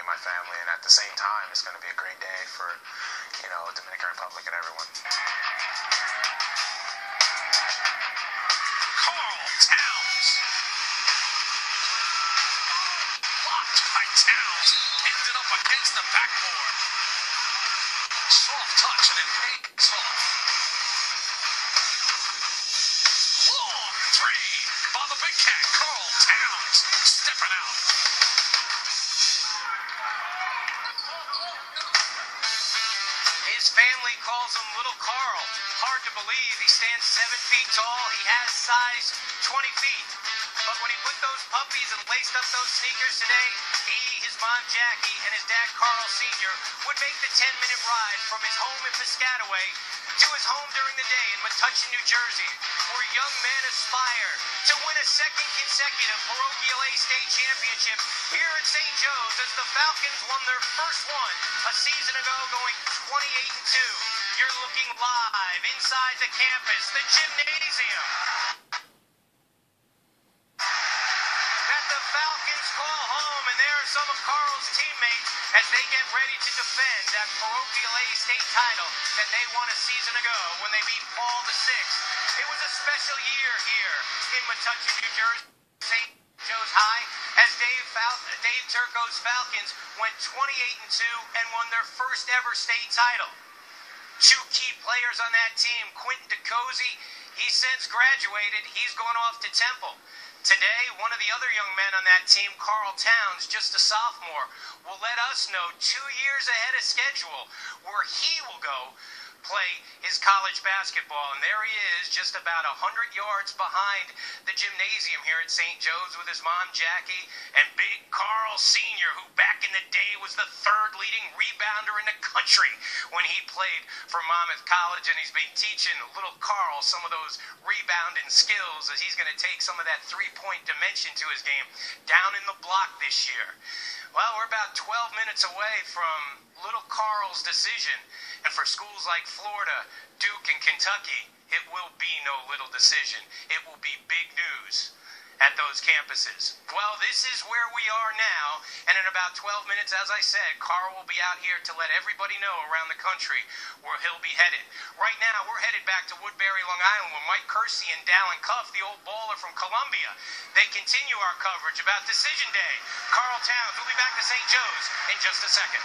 and my family, and at the same time, it's going to be a great day for, Dominican Republic and everyone. Karl Towns. Blocked by Towns. Ended up against the backboard. Soft touch and it pays off. Long three by the big cat, Karl Towns. Stepping out. His family calls him Little Karl. Hard to believe. He stands 7 feet tall. He has size 20 feet. But when he put those puppies and laced up those sneakers today, he, his mom Jackie, and his dad Karl Sr. would make the 10-minute ride from his home in Piscataway to his home during the day in Metuchen, New Jersey, where young men aspire to win a second consecutive parochial A state championship here at St. Joe's as the Falcons won their first one a season ago, going 28-2. You're looking live inside the campus, the gymnasium. That the Falcons call home, and there are some of Karl's teammates as they get ready to defend that parochial A state title that they won a season ago when they beat Paul VI. It was a special year here in Metuchen, New Jersey. St. Joe's High, as Dave Turco's Falcons went 28-2 and won their first ever state title. Two key players on that team, Quentin DeCozy, he's since graduated. He's gone off to Temple. Today, one of the other young men on that team, Karl Towns, just a sophomore, will let us know 2 years ahead of schedule where he will go play his college basketball. And there he is, just about 100 yards behind the gymnasium here at St. Joe's with his mom, Jackie, and big Karl Sr., who back in the day was the third leading rebounder in the country when he played for Monmouth College. And he's been teaching little Karl some of those rebounding skills as he's going to take some of that three-point dimension to his game down in the block this year. Well, we're about 12 minutes away from little Karl's decision. And for schools like Florida, Duke, and Kentucky, it will be no little decision. It will be big news at those campuses. Well, this is where we are now, and in about 12 minutes, as I said, Karl will be out here to let everybody know around the country where he'll be headed. Right now, we're headed back to Woodbury, Long Island, where Mike Kersey and Dallin Cuff, the old baller from Columbia, they continue our coverage about Decision Day. Karl Towns will be back to St. Joe's in just a second.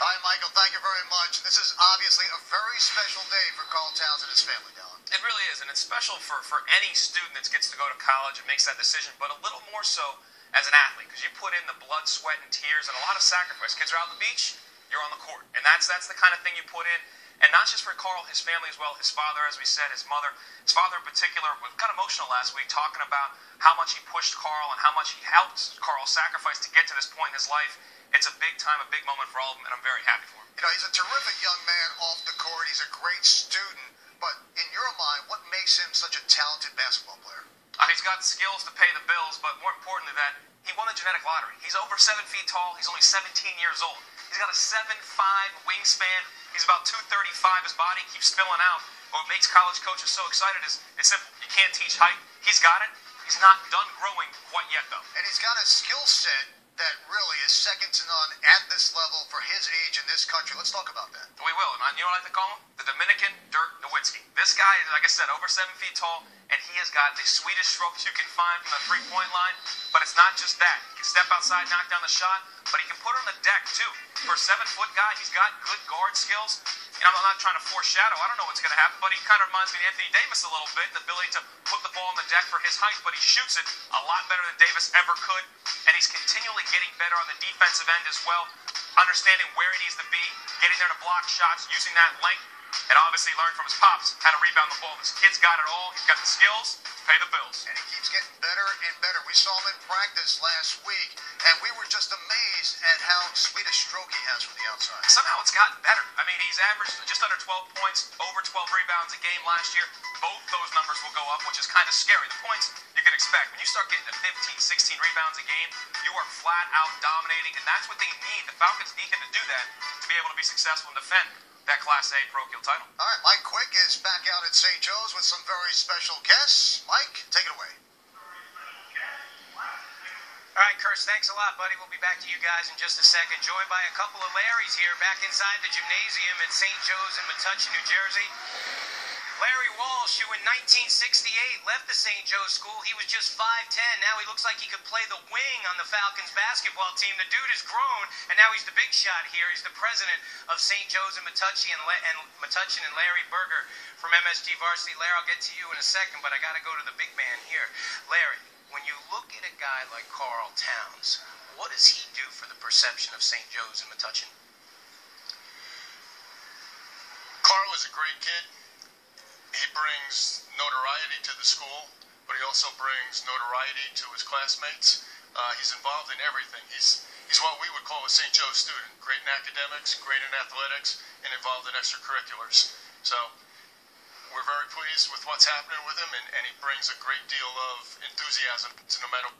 All right, Michael, thank you very much. This is obviously a very special day for Karl Towns and his family, Dallin. It really is, and it's special for any student that gets to go to college and makes that decision, but a little more so as an athlete, because you put in the blood, sweat, and tears and a lot of sacrifice. Kids are out on the beach, you're on the court, and that's the kind of thing you put in. And not just for Karl, his family as well, his father, as we said, his mother. His father in particular got emotional last week talking about how much he pushed Karl and how much he helped Karl sacrifice to get to this point in his life. It's a big time, a big moment for all of them, and I'm very happy for him. You know, he's a terrific young man off the court. He's a great student. But in your mind, what makes him such a talented basketball player? He's got skills to pay the bills, but more importantly that he won the genetic lottery. He's over 7 feet tall. He's only 17 years old. He's got a 7'5" wingspan. He's about 235. His body keeps filling out. What makes college coaches so excited is it's simple. You can't teach height. He's got it. He's not done growing quite yet, though. And he's got a skill set that really is second to none at this level for his age in this country. Let's talk about that. We will. And you know what I like to call him? The Dominican Dirk Nowitzki. This guy is, like I said, over 7 feet tall, and he has got the sweetest strokes you can find from the three-point line. But it's not just that. He can step outside, knock down the shot, but he can put it on the deck, too. For a 7-foot guy, he's got good guard skills. And I'm not trying to foreshadow. I don't know what's going to happen, but he kind of reminds me of Anthony Davis a little bit, the ability to put the ball on the deck for his height, but he shoots it a lot better than Davis ever could, and he's continually getting better on the defensive end as well, understanding where he needs to be, getting there to block shots, using that length, and obviously learned from his pops how to rebound the ball. This kid's got it all. He's got the skills to pay the bills. And he keeps getting better and better. We saw him in practice last week, and we were just amazed at how sweet a stroke he has from the outside. Somehow it's gotten better. I mean, he's averaged just under 12 points, over 12 rebounds a game last year. Both those numbers will go up, which is kind of scary. The points you can expect. When you start getting to 15, 16 rebounds a game, you are flat out dominating, and that's what they need. The Falcons need him to do that to be able to be successful and defend that Class A parochial title. All right, Mike Quick is back out at St. Joe's with some very special guests. Mike, take it away. All right, Curse, thanks a lot, buddy. We'll be back to you guys in just a second. Joined by a couple of Larrys here back inside the gymnasium at St. Joe's in Metuchen, New Jersey. Larry Walsh, who in 1968 left the St. Joe's school, he was just 5'10". Now he looks like he could play the wing on the Falcons basketball team. The dude is grown, and now he's the big shot here. He's the president of St. Joe's in Metuchen and Larry Berger from MSG Varsity. Larry, I'll get to you in a second, but I got to go to the big man here. Larry, when you look at a guy like Karl Towns, what does he do for the perception of St. Joe's in Metuchen? Karl is a great kid. He brings notoriety to the school, but he also brings notoriety to his classmates. He's involved in everything. He's what we would call a St. Joe student. Great in academics, great in athletics, and involved in extracurriculars. So we're very pleased with what's happening with him, and he brings a great deal of enthusiasm to no matter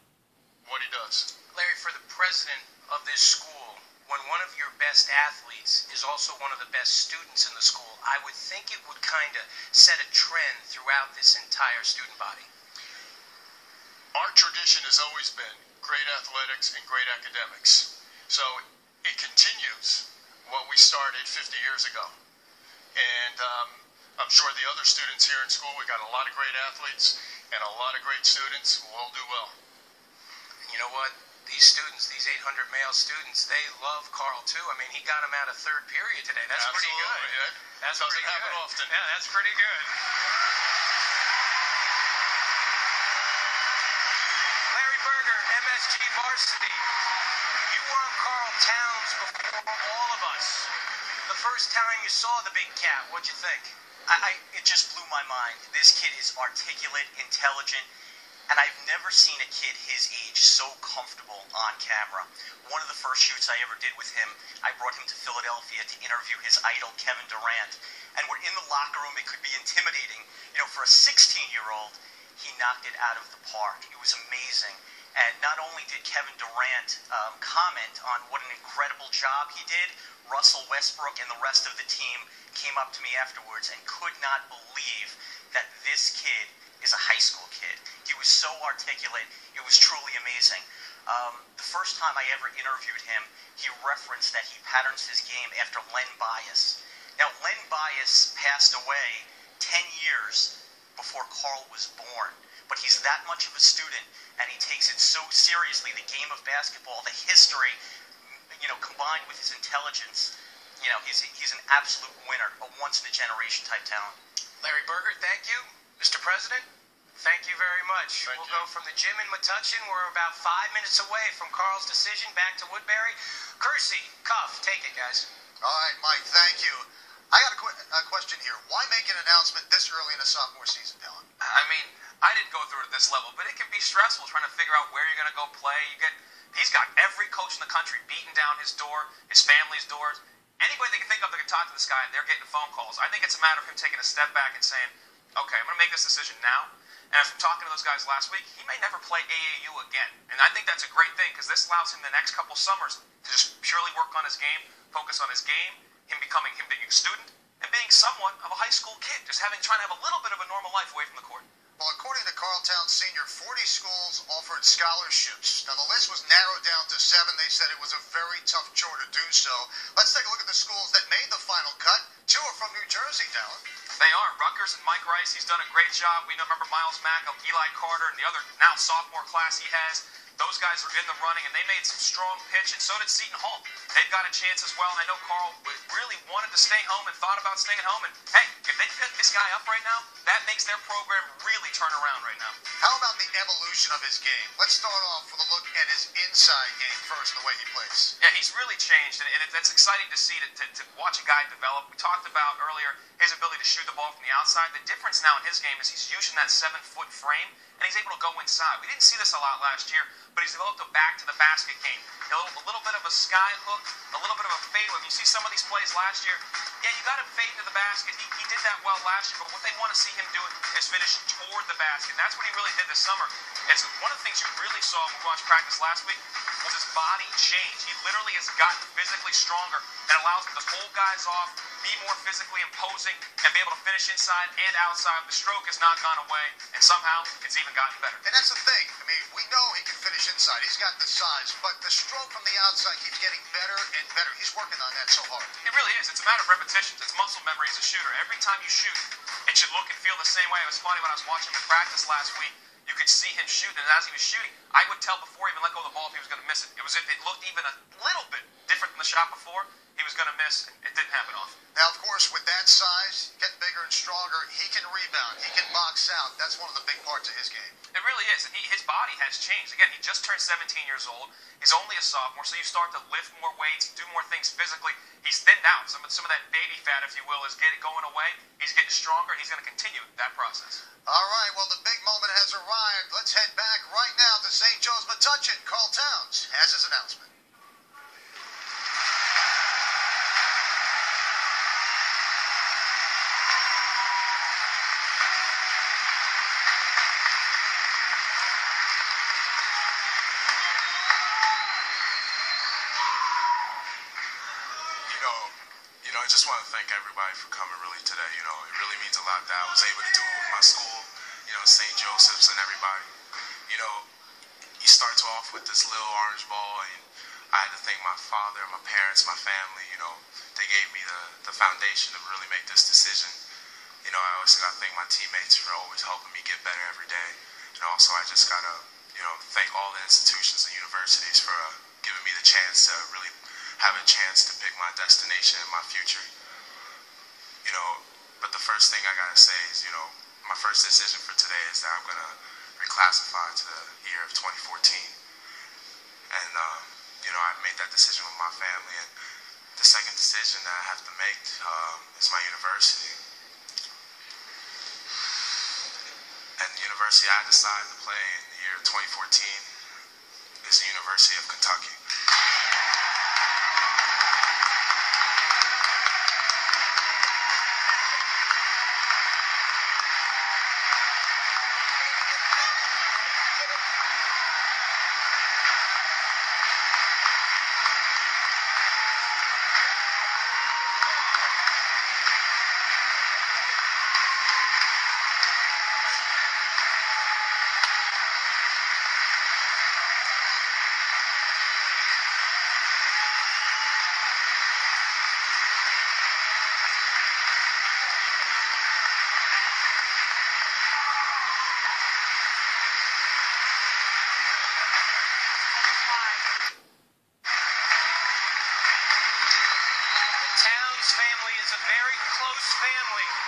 what he does. Larry, for the president of this school, when one of your best athletes is also one of the best students in the school, I would think it would kind of set a trend throughout this entire student body. Our tradition has always been great athletics and great academics. So it continues what we started 50 years ago. And I'm sure the other students here in school, we got a lot of great athletes and a lot of great students who all do well. You know what? These students, these 800 male students, they love Karl too. I mean, he got him out of third period today. That's Absolutely, pretty good. Yeah. That's Doesn't pretty happen good. often. Yeah, that's pretty good. Larry Berger, MSG Varsity. You were on Karl Towns before all of us. The first time you saw the big cat, what'd you think? It just blew my mind. This kid is articulate, intelligent, and I've never seen a kid his age so comfortable on camera. One of the first shoots I ever did with him, I brought him to Philadelphia to interview his idol, Kevin Durant. And we're in the locker room. It could be intimidating. You know, for a 16-year-old, he knocked it out of the park. It was amazing. And not only did Kevin Durant comment on what an incredible job he did, Russell Westbrook and the rest of the team came up to me afterwards and could not believe that this kid is a high school kid. He was so articulate. It was truly amazing. The first time I ever interviewed him, he referenced that he patterns his game after Len Bias. Now, Len Bias passed away 10 years before Karl was born. But he's that much of a student, and he takes it so seriously, the game of basketball, the history, you know, combined with his intelligence. You know, he's an absolute winner, a once-in-a-generation type talent. Larry Berger, thank you. Mr. President, thank you very much. We'll go from the gym in Metuchen. We're about 5 minutes away from Karl's decision back to Woodbury. Kersey, Cuff, take it, guys. All right, Mike, thank you. I got a question here. Why make an announcement this early in a sophomore season, Dylan? I mean, I didn't go through it at this level, but it can be stressful trying to figure out where you're going to go play. He's got every coach in the country beating down his door, his family's doors. Anybody they can think of that can talk to this guy, and they're getting phone calls. I think it's a matter of him taking a step back and saying, okay, I'm going to make this decision now. And from talking to those guys last week, he may never play AAU again. And I think that's a great thing because this allows him the next couple summers to just purely work on his game, focus on his game, him being a student, and being somewhat of a high school kid, just trying to have a little bit of a normal life away from the court. Well, according to Karl Towns Sr., 40 schools offered scholarships. Now, the list was narrowed down to 7. They said it was a very tough chore to do so. Let's take a look at the schools that made the final cut. 2 are from New Jersey, Dylan. They are. Rutgers and Mike Rice, he's done a great job. We remember Miles Mack, Eli Carter, and the other now sophomore class he has. Those guys are in the running, and they made some strong pitch, and so did Seton Hall. They've got a chance as well. I know Karl really wanted to stay home and thought about staying home. And, hey, if they pick this guy up right now, that makes their program really turn around right now. How about the evolution of his game? Let's start off with a look at his inside game first, the way he plays. Yeah, he's really changed, and that's exciting to see, to watch a guy develop. We talked about earlier his ability to shoot the ball from the outside. The difference now in his game is he's using that 7-foot frame, and he's able to go inside. We didn't see this a lot last year, but he's developed a back-to-the-basket game. A little bit of a sky hook, a little bit of a fadeaway. You see some of these plays last year. Yeah, you got him fading to the basket. He did that well last year, but what they want to see him do is finish toward the basket. That's what he really did this summer. It's one of the things you really saw when we watched practice last week was his body change. He literally has gotten physically stronger and allows him to hold guys off, be more physically imposing, and be able to finish inside and outside. The stroke has not gone away, and somehow it's even gotten better. And that's the thing. I mean, we know he can finish inside. He's got the size, but the stroke from the outside keeps getting better and better. He's working on that so hard. It really is. It's a matter of repetitions. It's muscle memory as a shooter. Every time you shoot, it should look and feel the same way. It was funny when I was watching him in practice last week. You could see him shoot, and as he was shooting, I would tell before he even let go of the ball if he was going to miss it. It looked even a little bit different than the shot before. He was going to miss. It didn't happen often. Now, of course, with that size, getting bigger and stronger, he can rebound. He can box out. That's one of the big parts of his game. It really is. And his body has changed. Again, he just turned 17 years old. He's only a sophomore, so you start to lift more weights, do more things physically. He's thinned out. Some of that baby fat, if you will, is going away. He's getting stronger. He's going to continue that process. All right, well, the big moment has arrived. Let's head back right now to St. Joe's Metuchen. Karl Towns has his announcement. I just want to thank everybody for coming really today. It really means a lot that I was able to do it with my school, St. Joseph's and everybody. You start off with this little orange ball, and I had to thank my father, my parents, my family. They gave me the foundation to really make this decision. I always got to thank my teammates for always helping me get better every day. And also I just got to, thank all the institutions and universities for giving me the chance to really have a chance to pick my destination and my future. But the first thing I gotta say is, my first decision for today is that I'm gonna reclassify to the year of 2014. And, I made that decision with my family. And the second decision that I have to make is my university. And the university I decided to play in the year of 2014 is the University of Kentucky. Towns family is a very close family.